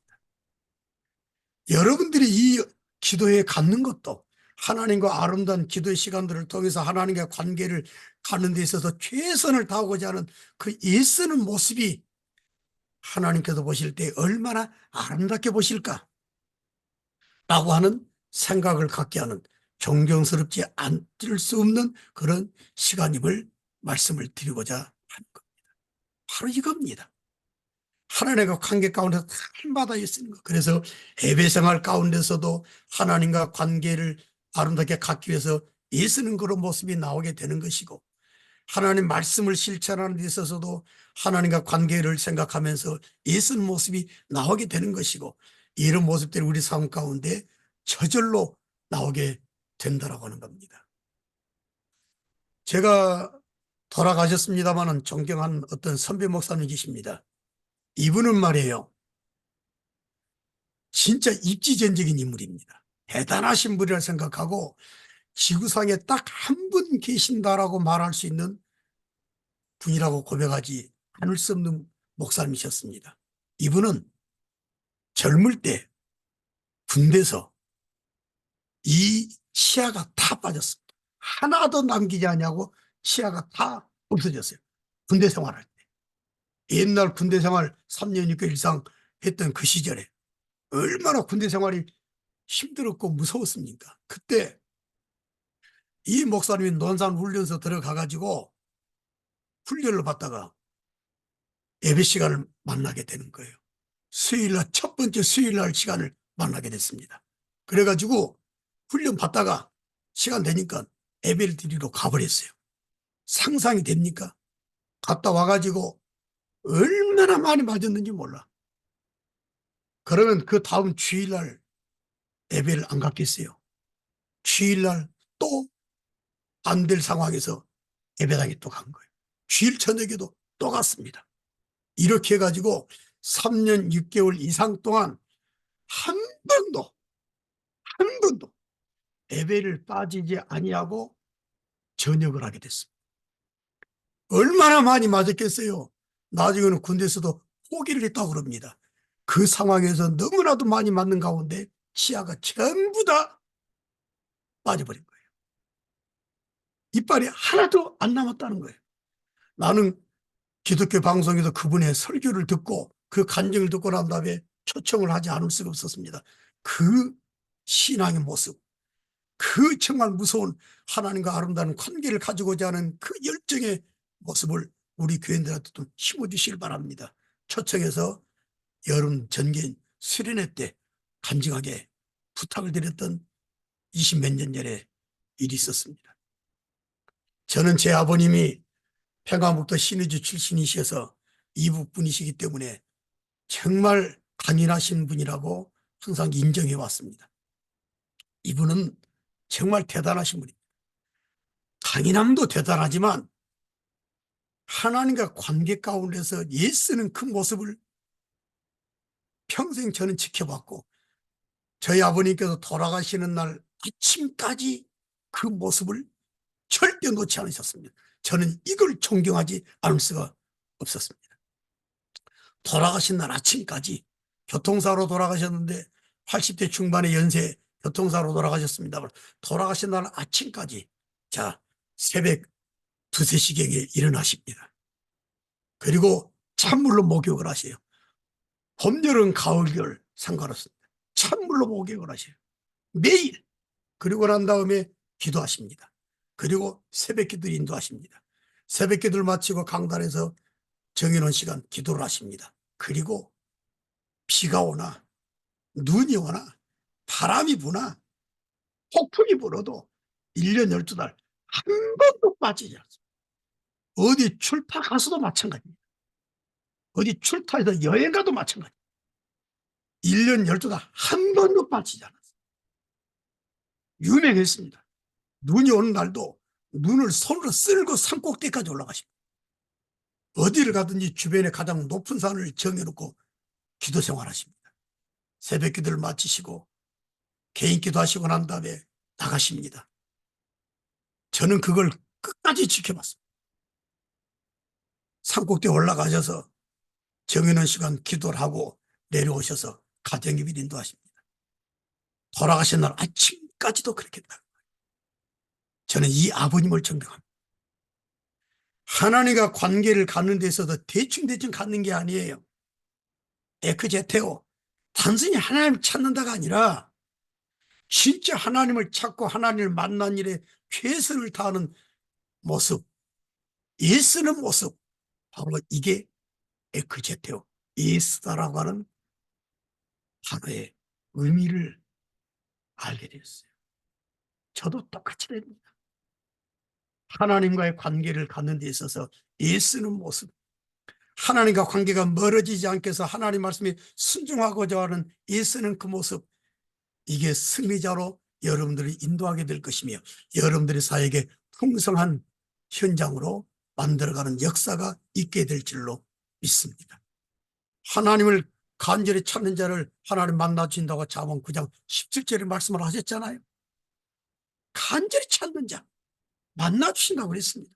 여러분들이 이 기도에 갖는 것도 하나님과 아름다운 기도의 시간들을 통해서 하나님과 관계를 갖는 데 있어서 최선을 다하고자 하는 그 애쓰는 모습이 하나님께서 보실 때 얼마나 아름답게 보실까 라고 하는 생각을 갖게 하는 존경스럽지 않을 수 없는 그런 시간임을 말씀을 드리고자 하는 겁니다. 바로 이겁니다. 하나님과 관계 가운데서 날마다 있는 것. 그래서 예배생활 가운데서도 하나님과 관계를 아름답게 갖기 위해서 애쓰는 그런 모습이 나오게 되는 것이고 하나님 말씀을 실천하는 데 있어서도 하나님과 관계를 생각하면서 애쓰는 모습이 나오게 되는 것이고 이런 모습들이 우리 삶 가운데 저절로 나오게 된다라고 하는 겁니다. 제가 돌아가셨습니다마는 존경한 어떤 선배 목사님 계십니다. 이분은 말이에요. 진짜 입지전적인 인물입니다. 대단하신 분이라 생각하고 지구상에 딱 한 분 계신다라고 말할 수 있는 분이라고 고백하지 않을 수 없는 목사님이셨습니다. 이분은 젊을 때 군대에서 이 치아가 다 빠졌습니다. 하나도 남기지 않냐고 치아가 다 없어졌어요. 군대 생활할 때. 옛날 군대 생활 3년 6개월 이상 했던 그 시절에 얼마나 군대 생활이 힘들었고 무서웠습니까? 그때 이 목사님이 논산 훈련소 들어가가지고 훈련을 받다가 예배 시간을 만나게 되는 거예요. 수요일날 첫 번째 수요일날 시간을 만나게 됐습니다. 그래가지고 훈련 받다가 시간 되니까 예배를 드리러 가버렸어요. 상상이 됩니까? 갔다 와가지고 얼마나 많이 맞았는지 몰라. 그러면 그 다음 주일날 예배를 안 갔겠어요? 주일날 또 안 될 상황에서 예배당에 또 간 거예요. 주일 저녁에도 또 갔습니다. 이렇게 해가지고 3년 6개월 이상 동안 한 번도 예배를 빠지지 아니하고 전역을 하게 됐습니다. 얼마나 많이 맞았겠어요. 나중에는 군대에서도 포기를 했다고 그럽니다. 그 상황에서 너무나도 많이 맞는 가운데 치아가 전부 다 빠져버린 거예요. 이빨이 하나도 안 남았다는 거예요. 나는 기독교 방송에서 그분의 설교를 듣고 그 간증을 듣고 난 다음에 초청을 하지 않을 수가 없었습니다. 그 신앙의 모습, 그 정말 무서운 하나님과 아름다운 관계를 가지고자 하는 그 열정의 모습을 우리 교인들한테 좀 심어주시길 바랍니다. 초청해서 여름 전기인 수련회 때 간증하게 부탁을 드렸던 20몇 년 전에 일이 있었습니다. 저는 제 아버님이 평화묵도 신의주 출신이셔서 이북 분이시기 때문에 정말 강인하신 분이라고 항상 인정해 왔습니다. 이분은 정말 대단하신 분입니다. 강인함도 대단하지만 하나님과 관계 가운데서 예쓰는 그 모습을 평생 저는 지켜봤고 저희 아버님께서 돌아가시는 날 아침까지 그 모습을 절대 놓지 않으셨습니다. 저는 이걸 존경하지 않을 수가 없었습니다. 돌아가신 날 아침까지 교통사고로 돌아가셨는데 80대 중반의 연세 교통사고로 돌아가셨습니다. 돌아가신 날 아침까지 자 새벽 2, 3시경에 일어나십니다. 그리고 찬물로 목욕을 하세요. 봄, 여름, 가을, 겨울 상관없습니다. 찬물로 목욕을 하세요. 매일. 그리고 난 다음에 기도하십니다. 그리고 새벽기도를 인도하십니다. 새벽기도를 마치고 강단에서 정해놓은 시간 기도를 하십니다. 그리고 비가 오나 눈이 오나 바람이 부나 폭풍이 불어도 1년 12달 한 번도 빠지지 않습니다. 어디 출타 가서도 마찬가지입니다. 어디 출타해서 여행 가도 마찬가지입니다. 1년 12달 한 번도 빠지지 않았어요. 유명했습니다. 눈이 오는 날도 눈을 손으로 쓸고 산꼭대기까지 올라가십니다. 어디를 가든지 주변에 가장 높은 산을 정해놓고 기도 생활하십니다. 새벽 기도를 마치시고 개인 기도하시고 난 다음에 나가십니다. 저는 그걸 끝까지 지켜봤습니다. 산꼭대기 올라가셔서 정해놓은 시간 기도를 하고 내려오셔서 가정예배를 인도하십니다. 돌아가신 날 아침까지도 그렇게 했다. 저는 이 아버님을 존경합니다. 하나님과 관계를 갖는 데 있어서 대충 갖는 게 아니에요. 에크제테오, 단순히 하나님을 찾는다가 아니라 진짜 하나님을 찾고 하나님을 만난 일에 최선을 다하는 모습, 예쓰는 모습, 바로 이게 에크제테오, 예쓰다라고 하는 단어의 의미를 알게 되었어요. 저도 똑같이 됩니다. 하나님과의 관계를 갖는 데 있어서 예쓰는 모습, 하나님과 관계가 멀어지지 않게 해서 하나님 말씀에 순종하고자 하는 예쓰는 그 모습, 이게 승리자로 여러분들이 인도하게 될 것이며 여러분들의 사역에 풍성한 현장으로 만들어가는 역사가 있게 될 줄로 믿습니다. 하나님을 간절히 찾는 자를 하나님 만나주신다고 잠언 9장 17절에 말씀을 하셨잖아요. 간절히 찾는 자 만나주신다고 그랬습니다.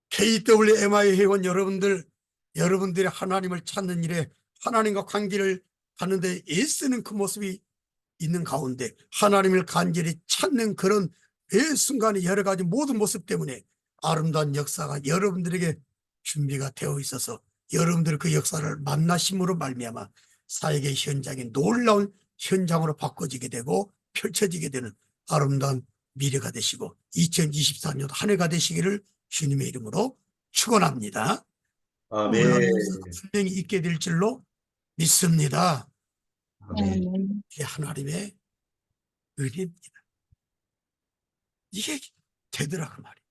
KWMI 회원 여러분들이 하나님을 찾는 일에 하나님과 관계를 갖는데 애쓰는 그 모습이 있는 가운데 하나님을 간절히 찾는 그런 매 순간의 여러 가지 모든 모습 때문에 아름다운 역사가 여러분들에게 준비가 되어 있어서 여러분들의 그 역사를 만나심으로 말미암아 사역의 현장이 놀라운 현장으로 바꿔지게 되고 펼쳐지게 되는 아름다운 미래가 되시고 2024년 한 해가 되시기를 주님의 이름으로 축원합니다. 아멘. 분명히 있게 될 줄로 믿습니다. 아멘. 이게 하나님의 의리입니다. 이게 되더라 그 말이에요.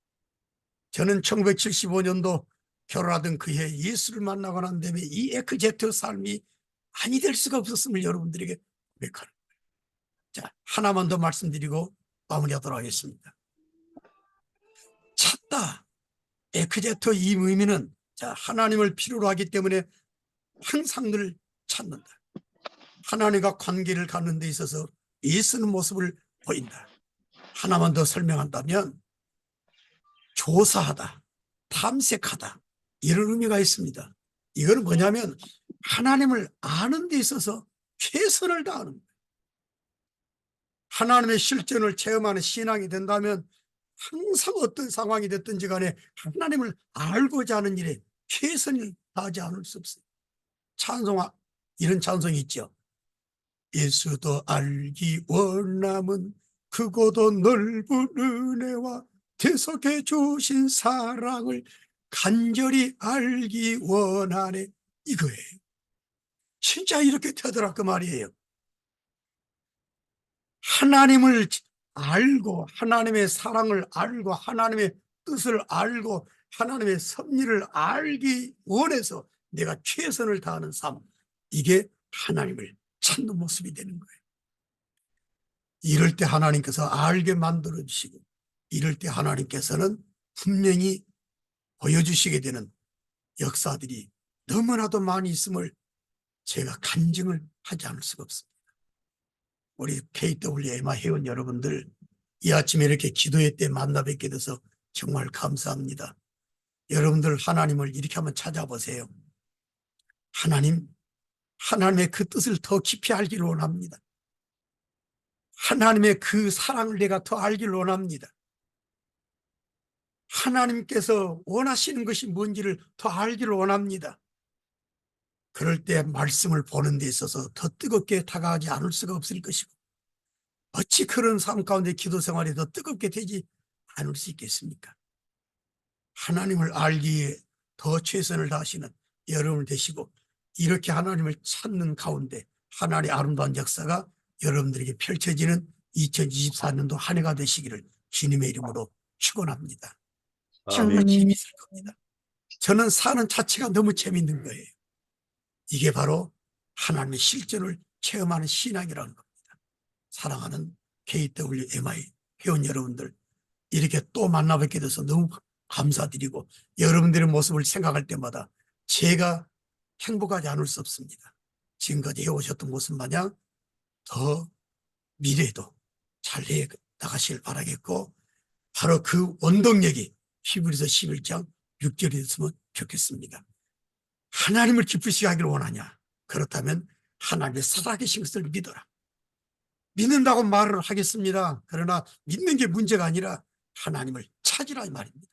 저는 1975년도 결혼하던 그해 예수를 만나고 난 다음에 이 에크제트 삶이 아니 될 수가 없었음을 여러분들에게 고백하는 거예요. 자, 하나만 더 말씀드리고 마무리하도록 하겠습니다. 찾다. 에크제트 이 의미는 자, 하나님을 필요로 하기 때문에 항상 늘 찾는다. 하나님과 관계를 갖는 데 있어서 애쓰는 모습을 보인다. 하나만 더 설명한다면 조사하다, 탐색하다 이런 의미가 있습니다. 이거는 뭐냐면 하나님을 아는 데 있어서 최선을 다하는 거예요. 하나님의 실존을 체험하는 신앙이 된다면 항상 어떤 상황이 됐든지 간에 하나님을 알고자 하는 일에 최선을 다하지 않을 수 없어요. 찬송아 이런 찬송이 있죠. 예수도 알기 원함은 크고도 넓은 은혜와 계속해 주신 사랑을 간절히 알기 원하네. 이거예요. 진짜 이렇게 되더라 그 말이에요. 하나님을 알고 하나님의 사랑을 알고 하나님의 뜻을 알고 하나님의 섭리를 알기 원해서 내가 최선을 다하는 삶, 이게 하나님을 찾는 모습이 되는 거예요. 이럴 때 하나님께서 알게 만들어 주시고 이럴 때 하나님께서는 분명히 보여주시게 되는 역사들이 너무나도 많이 있음을 제가 간증을 하지 않을 수가 없습니다. 우리 KWMI 회원 여러분들, 이 아침에 이렇게 기도회 때 만나 뵙게 돼서 정말 감사합니다. 여러분들 하나님을 이렇게 한번 찾아보세요. 하나님의 그 뜻을 더 깊이 알기를 원합니다. 하나님의 그 사랑을 내가 더 알기를 원합니다. 하나님께서 원하시는 것이 뭔지를 더 알기를 원합니다. 그럴 때 말씀을 보는 데 있어서 더 뜨겁게 다가가지 않을 수가 없을 것이고 어찌 그런 삶 가운데 기도 생활이 더 뜨겁게 되지 않을 수 있겠습니까? 하나님을 알기에 더 최선을 다하시는 여러분 되시고 이렇게 하나님을 찾는 가운데 하나님의 아름다운 역사가 여러분들에게 펼쳐지는 2024년도 한 해가 되시기를 주님의 이름으로 축원합니다. 정말 아멘. 재미있을 겁니다. 저는 사는 자체가 너무 재밌는 거예요. 이게 바로 하나님의 실존을 체험하는 신앙이라는 겁니다. 사랑하는 KWMI 회원 여러분들, 이렇게 또 만나뵙게 돼서 너무 감사드리고 여러분들의 모습을 생각할 때마다 제가 행복하지 않을 수 없습니다. 지금까지 해오셨던 모습 마냥 더 미래에도 잘 해나가시길 바라겠고 바로 그 원동력이 히브리서 11장 6절이 됐으면 좋겠습니다. 하나님을 기쁘시게 하기를 원하냐? 그렇다면 하나님의 살아계신 것을 믿어라. 믿는다고 말을 하겠습니다. 그러나 믿는 게 문제가 아니라 하나님을 찾으라 이 말입니다.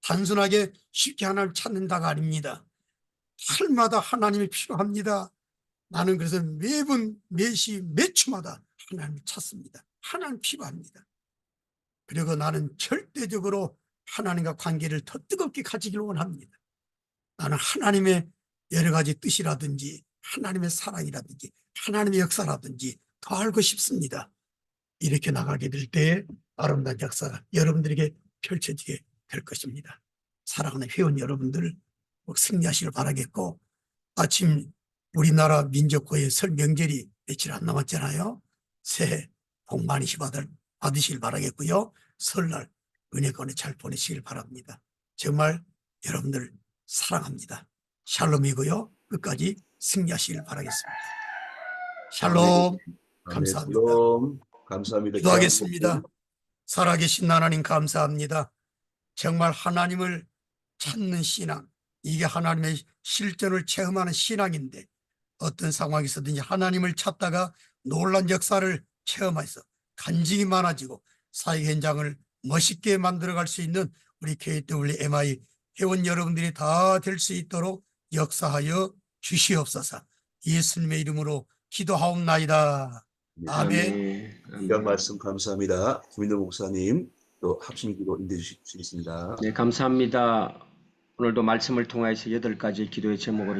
단순하게 쉽게 하나님을 찾는다가 아닙니다. 날마다 하나님이 필요합니다. 나는 그래서 매분 매시 매초마다 하나님을 찾습니다. 하나님 필요합니다. 그리고 나는 절대적으로 하나님과 관계를 더 뜨겁게 가지기를 원합니다. 나는 하나님의 여러 가지 뜻이라든지 하나님의 사랑이라든지 하나님의 역사라든지 더 알고 싶습니다. 이렇게 나가게 될 때 아름다운 역사가 여러분들에게 펼쳐지게 될 것입니다. 사랑하는 회원 여러분들 꼭 승리하시길 바라겠고 아침 우리나라 민족고의 설 명절이 며칠 안 남았잖아요. 새해 복 많이 받으시길 바라겠고요. 설날 은혜권에 잘 보내시길 바랍니다. 정말 여러분들 사랑합니다. 샬롬이고요. 끝까지 승리하시길 바라겠습니다. 샬롬. 감사합니다. 샬롬. 감사합니다. 기도하겠습니다. 살아계신 하나님 감사합니다. 정말 하나님을 찾는 신앙, 이게 하나님의 실존을 체험하는 신앙인데 어떤 상황에서든지 하나님을 찾다가 놀란 역사를 체험해서 간증이 많아지고 사역 현장을 멋있게 만들어갈 수 있는 우리 KWMI 회원 여러분들이 다 될 수 있도록 역사하여 주시옵소서. 예수님의 이름으로 기도하옵나이다. 아멘. 귀한 말씀 감사합니다. 김인도 목사님 또 합심 기도 인도해 주시겠습니다. 네, 감사합니다. 오늘도 말씀을 통하여서 8가지 기도의 제목으로